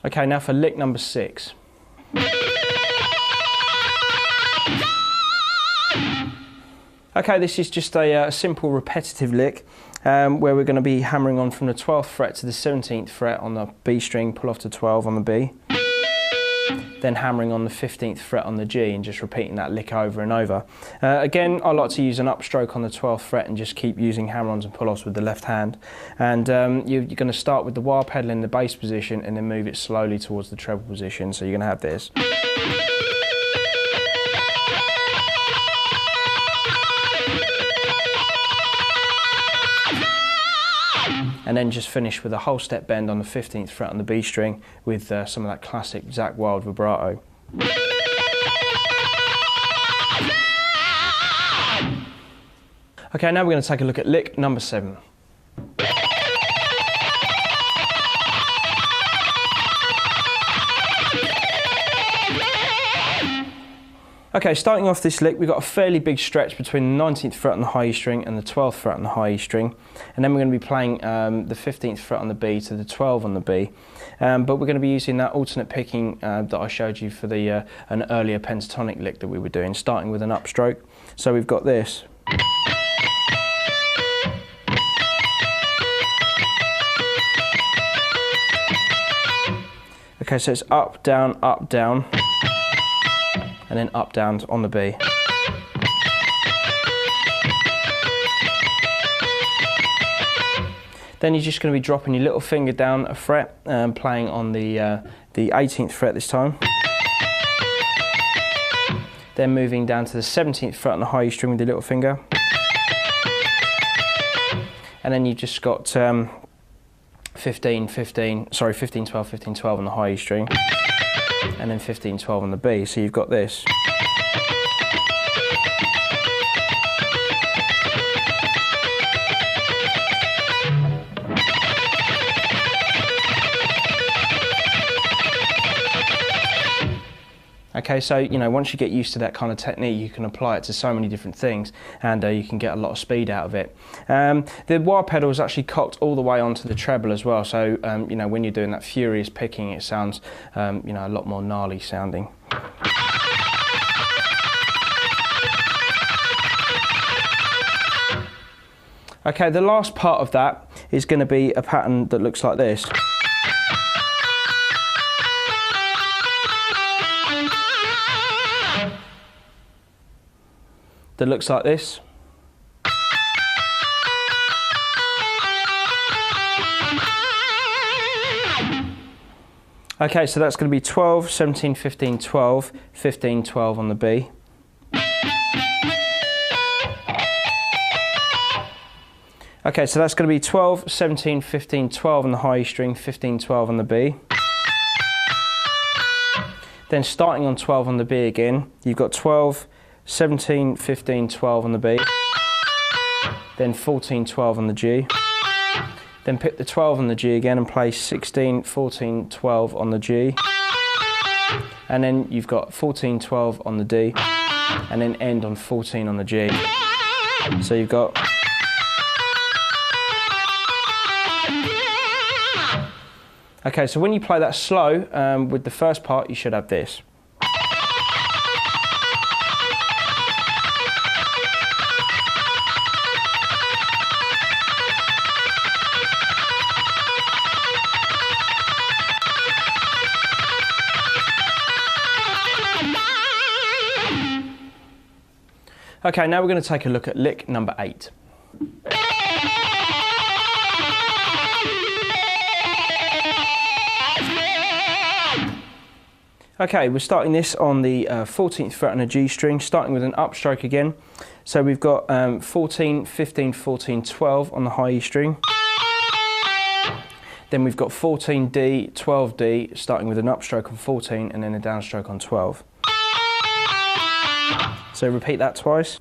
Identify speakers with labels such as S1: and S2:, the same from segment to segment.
S1: Okay, now for lick number 6. Okay, this is just a simple repetitive lick where we're going to be hammering on from the 12th fret to the 17th fret on the B string, pull off to 12 on the B, then hammering on the 15th fret on the G and just repeating that lick over and over. Again, I like to use an upstroke on the 12th fret and just keep using hammer-ons and pull-offs with the left hand. And you're going to start with the wah pedal in the bass position and then move it slowly towards the treble position. So you're going to have this. And then just finish with a whole step bend on the 15th fret on the B string with some of that classic Zakk Wylde vibrato. Okay, now we're going to take a look at lick number 7. Okay, starting off this lick, we've got a fairly big stretch between the 19th fret on the high E string and the 12th fret on the high E string. And then we're going to be playing the 15th fret on the B to the 12 on the B. But we're going to be using that alternate picking that I showed you for the an earlier pentatonic lick that we were doing, starting with an upstroke. So we've got this. Okay, so it's up, down, and then up, down on the B. Then you're just going to be dropping your little finger down a fret, playing on the 18th fret this time. Then moving down to the 17th fret on the high E string with your little finger. And then you've just got 15, 12, 15, 12 on the high E string. And then 15, 12 on the B. So you've got this. Okay, so once you get used to that kind of technique, you can apply it to so many different things, and you can get a lot of speed out of it. The wah pedal is actually cocked all the way onto the treble as well, so when you're doing that furious picking, it sounds a lot more gnarly sounding. Okay, the last part of that is going to be a pattern that looks like this. That looks like this. Okay, so that's going to be 12, 17, 15, 12, 15, 12 on the B. Okay, so that's going to be 12, 17, 15, 12 on the high E string, 15, 12 on the B. Then starting on 12 on the B again, you've got 12, 17, 15, 12 on the B, then 14, 12 on the G, then pick the 12 on the G again and play 16, 14, 12 on the G, and then you've got 14, 12 on the D, and then end on 14 on the G. So you've got... Okay, so when you play that slow with the first part, you should have this. Okay, now we're going to take a look at lick number 8. Okay, we're starting this on the 14th fret on a G string, starting with an upstroke again. So we've got 14, 15, 14, 12 on the high E string. Then we've got 14D, 12D, starting with an upstroke on 14 and then a downstroke on 12. So repeat that twice.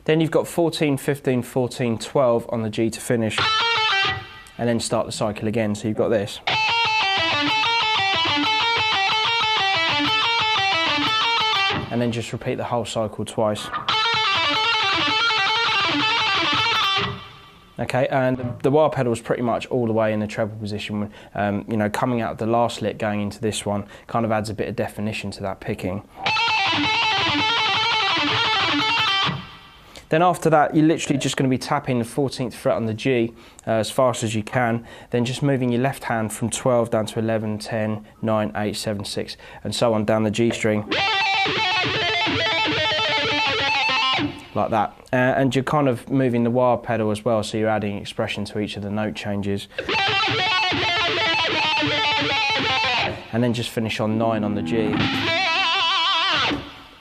S1: Then you've got 14, 15, 14, 12 on the G to finish. And then start the cycle again, so you've got this. And then just repeat the whole cycle twice. Okay, and the wah pedal is pretty much all the way in the treble position. You know, coming out of the last lick going into this one kind of adds a bit of definition to that picking. Then after that, you're literally just going to be tapping the 14th fret on the G as fast as you can, then just moving your left hand from 12 down to 11, 10, 9, 8, 7, 6, and so on down the G string. Like that. And you're kind of moving the wah pedal as well, so you're adding expression to each of the note changes. And then just finish on 9 on the G.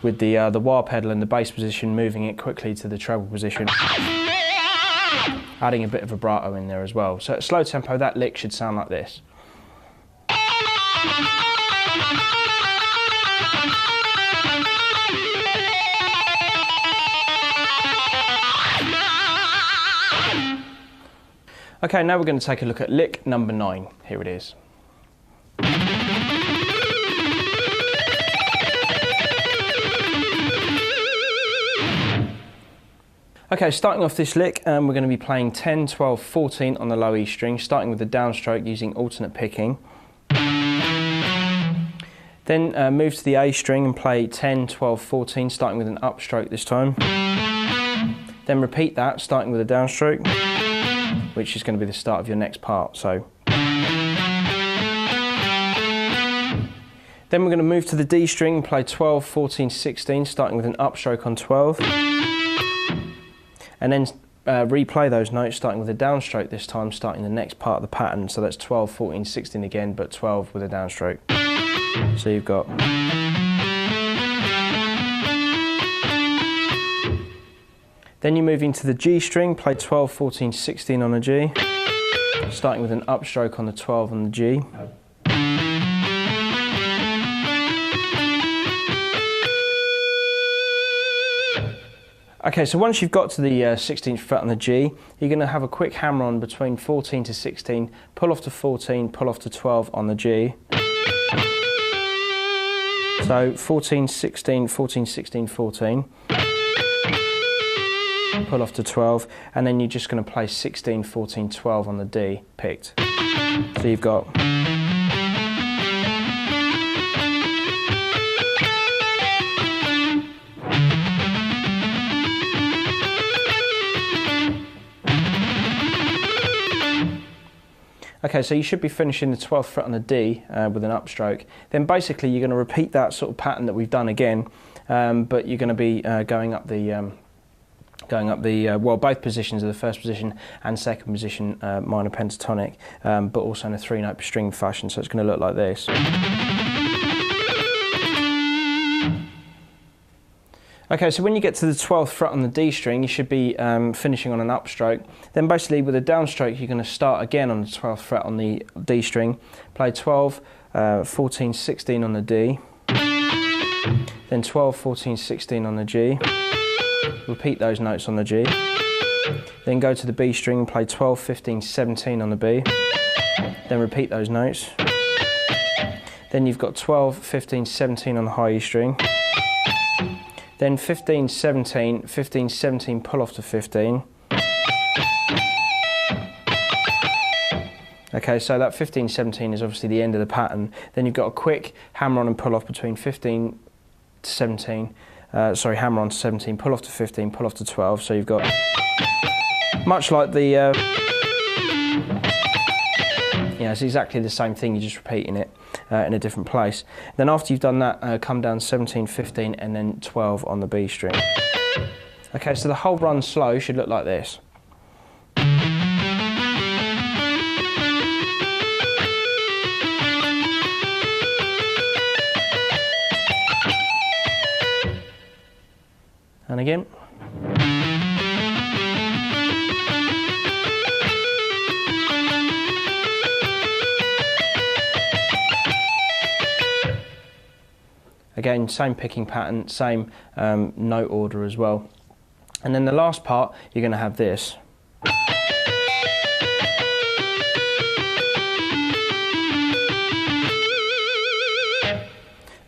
S1: With the wah pedal and the bass position, moving it quickly to the treble position. Adding a bit of vibrato in there as well. So at slow tempo, that lick should sound like this. Okay, now we're going to take a look at lick number 9. Here it is. Okay, starting off this lick, we're going to be playing 10, 12, 14 on the low E string, starting with the downstroke using alternate picking. Then move to the A string and play 10, 12, 14, starting with an upstroke this time. Then repeat that, starting with a downstroke, which is going to be the start of your next part. So. Then we're going to move to the D string and play 12, 14, 16, starting with an upstroke on 12. And then replay those notes, starting with a downstroke this time, starting the next part of the pattern. So that's 12, 14, 16 again, but 12 with a downstroke. So you've got... Then you move into the G string, play 12, 14, 16 on the G, starting with an upstroke on the 12 on the G. Okay, so once you've got to the 16th fret on the G, you're going to have a quick hammer on between 14 to 16, pull off to 14, pull off to 12 on the G. So 14, 16, 14, 16, 14. Pull off to 12, and then you're just going to play 16, 14, 12 on the D picked. So you've got... Okay, so you should be finishing the 12th fret on the D with an upstroke. Then basically you're going to repeat that sort of pattern that we've done again, but you're going to be going up the well, both positions of the first position and second position minor pentatonic, but also in a 3-note per string fashion. So it's going to look like this. Okay, so when you get to the 12th fret on the D string, you should be finishing on an upstroke. Then basically with a downstroke, you're going to start again on the 12th fret on the D string, play 12, 14, 16 on the D, then 12, 14, 16 on the G, repeat those notes on the G, then go to the B string and play 12, 15, 17 on the B, then repeat those notes. Then you've got 12, 15, 17 on the high E string, then 15, 17, 15, 17, pull off to 15. Okay, so that 15, 17 is obviously the end of the pattern. Then you've got a quick hammer on and pull off between 15 to 17. Sorry, hammer on to 17, pull off to 15, pull off to 12. So you've got, much like the, yeah, it's exactly the same thing, you're just repeating it in a different place. Then after you've done that, come down 17, 15, and then 12 on the B string. Okay, so the whole run slow should look like this. And again. Again, same picking pattern, same note order as well. And then the last part, you're going to have this.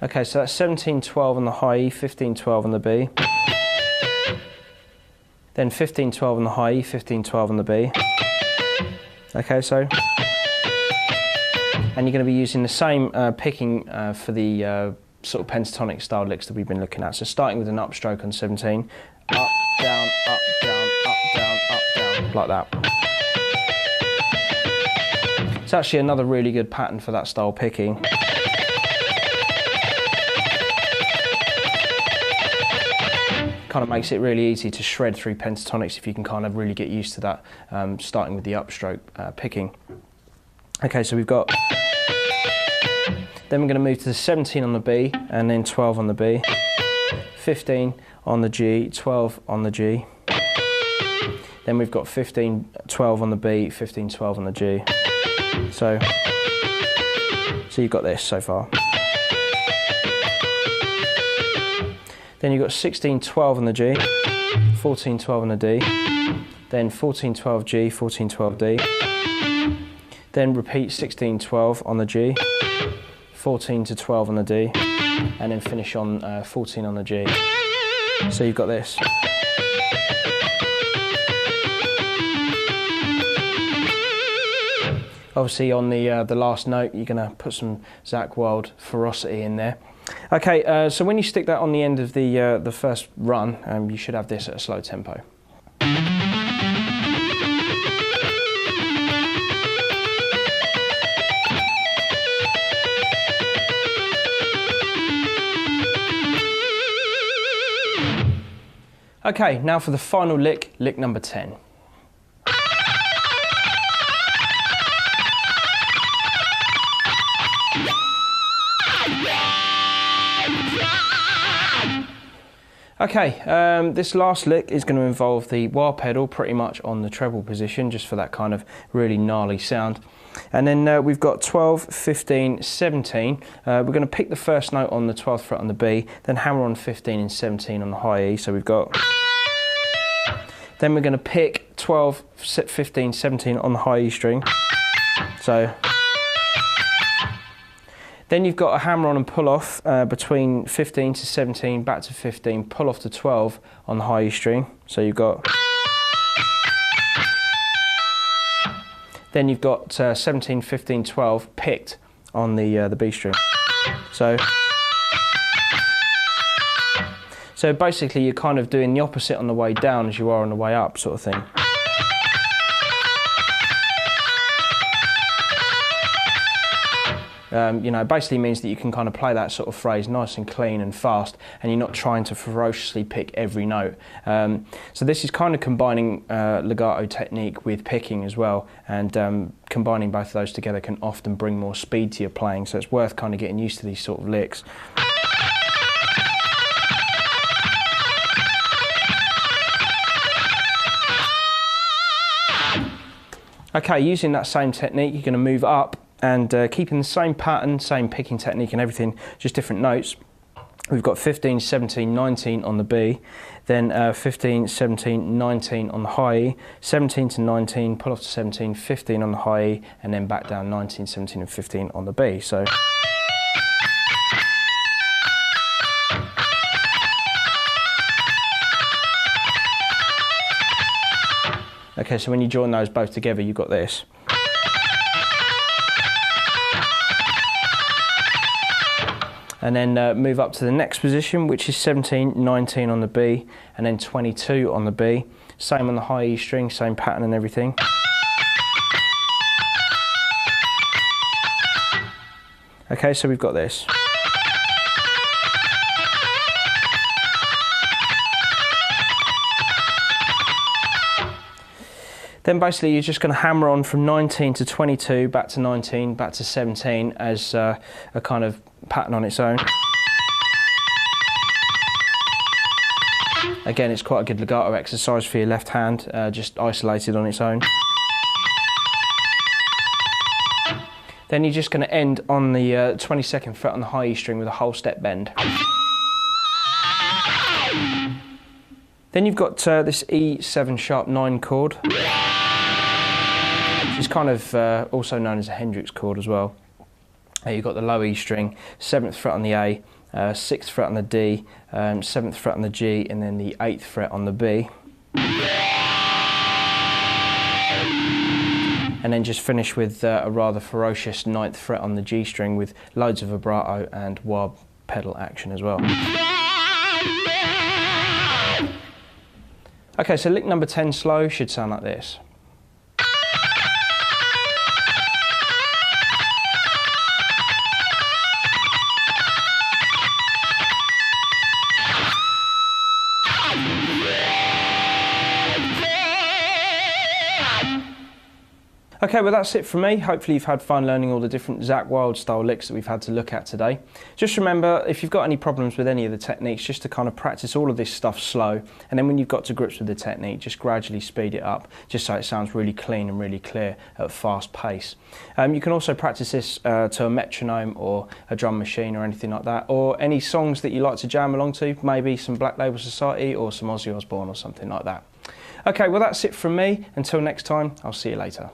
S1: Okay, so that's 17, 12 on the high E, 15, 12 on the B. then 15, 12 on the high E, 15, 12 on the B. Okay, so, and you're going to be using the same picking for the sort of pentatonic style licks that we've been looking at. So starting with an upstroke on 17, up, down, up, down, up, down, up, down, like that. It's actually another really good pattern for that style picking. Kind of makes it really easy to shred through pentatonics if you can kind of really get used to that, starting with the upstroke picking. Okay, so we've got, then we're going to move to the 17 on the B and then 12 on the B, 15 on the G, 12 on the G, then we've got 15, 12 on the B, 15, 12 on the G. So you've got this so far. Then you've got 16, 12 on the G, 14, 12 on the D, then 14, 12 G, 14, 12 D, then repeat 16, 12 on the G, 14 to 12 on the D, and then finish on 14 on the G. So you've got this. Obviously on the last note, you're going to put some Zakk Wylde ferocity in there. Okay, so when you stick that on the end of the first run, you should have this at a slow tempo. Okay, now for the final lick, lick number 10. Okay, this last lick is going to involve the wah pedal pretty much on the treble position, just for that kind of really gnarly sound. And then we've got 12, 15, 17. We're going to pick the first note on the 12th fret on the B, then hammer on 15 and 17 on the high E. So we've got... Then we're going to pick 12, 15, 17 on the high E string. So... Then you've got a hammer on and pull off between 15 to 17, back to 15, pull off to 12 on the high E string. So you've got... Then you've got 17, 15, 12 picked on the B string. So basically you're kind of doing the opposite on the way down as you are on the way up, sort of thing. You know, it basically means that you can kind of play that sort of phrase nice and clean and fast, and you're not trying to ferociously pick every note. So this is kind of combining legato technique with picking as well, and combining both of those together can often bring more speed to your playing, so it's worth kind of getting used to these sort of licks. Okay, using that same technique, you're going to move up, and keeping the same pattern, same picking technique and everything, just different notes. We've got 15, 17, 19 on the B, then 15, 17, 19 on the high E, 17 to 19, pull off to 17, 15 on the high E, and then back down 19, 17 and 15 on the B. So okay, so when you join those both together, you've got this. And then move up to the next position, which is 17, 19 on the B, and then 22 on the B. Same on the high E string, same pattern and everything. Okay, so we've got this. Then basically you're just going to hammer on from 19 to 22, back to 19, back to 17 as a kind of pattern on its own. Again, it's quite a good legato exercise for your left hand, just isolated on its own. Then you're just going to end on the 22nd fret on the high E string with a whole step bend. Then you've got this E7 sharp 9 chord, which is kind of also known as a Hendrix chord as well. You've got the low E string, 7th fret on the A, 6th fret on the D, 7th fret on the G, and then the 8th fret on the B. and then just finish with a rather ferocious 9th fret on the G string with loads of vibrato and wah pedal action as well. Okay, so lick number 10 slow should sound like this. Okay, well that's it from me. Hopefully you've had fun learning all the different Zakk Wylde style licks that we've had to look at today. Just remember, if you've got any problems with any of the techniques, just to kind of practice all of this stuff slow, and then when you've got to grips with the technique, just gradually speed it up, just so it sounds really clean and really clear at a fast pace. You can also practice this to a metronome or a drum machine or anything like that, or any songs that you like to jam along to, maybe some Black Label Society or some Ozzy Osbourne or something like that. Okay, well that's it from me. Until next time, I'll see you later.